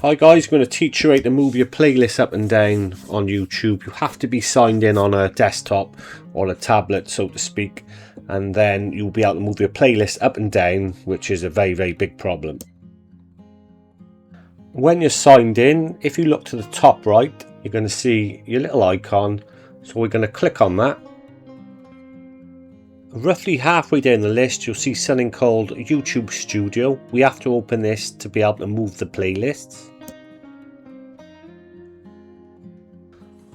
Hi guys, I'm going to teach you how to move your playlist up and down on YouTube. You have to be signed in on a desktop or a tablet, so to speak, and then you'll be able to move your playlist up and down, which is a very big problem. When you're signed in, if you look to the top right, you're going to see your little icon, so we're going to click on that. Roughly halfway down the list, you'll see something called YouTube Studio. We have to open this to be able to move the playlists.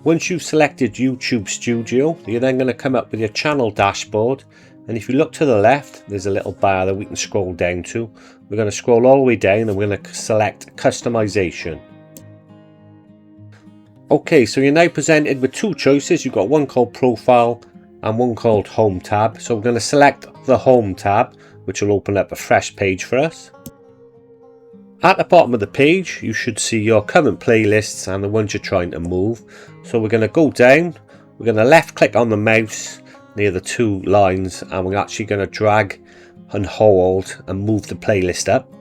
Once you've selected YouTube Studio, you're then going to come up with your channel dashboard, and if you look to the left, there's a little bar that we can scroll down to. We're going to scroll all the way down and we're going to select customization. Okay, so you're now presented with two choices. You've got one called profile and one called home tab. So we're going to select the home tab, which will open up a fresh page for us. At the bottom of the page, you should see your current playlists and the ones you're trying to move. So we're going to go down, we're going to left click on the mouse near the two lines, and we're actually going to drag and hold and move the playlist up.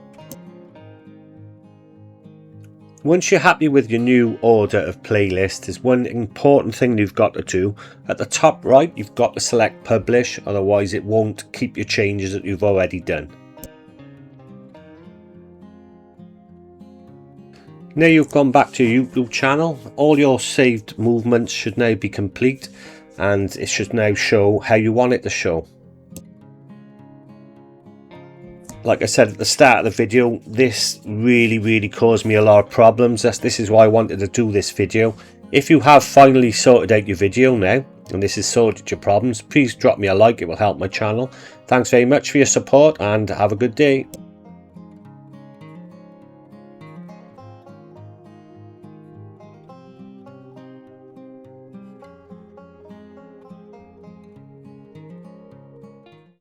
Once you're happy with your new order of playlist, there's one important thing you've got to do. At the top right, you've got to select publish, otherwise it won't keep your changes that you've already done. Now you've gone back to your YouTube channel, all your saved movements should now be complete, and it should now show how you want it to show. Like I said at the start of the video, this really caused me a lot of problems. This is why I wanted to do this video. If you have finally sorted out your video now, and this has sorted your problems, please drop me a like, it will help my channel. Thanks very much for your support and have a good day.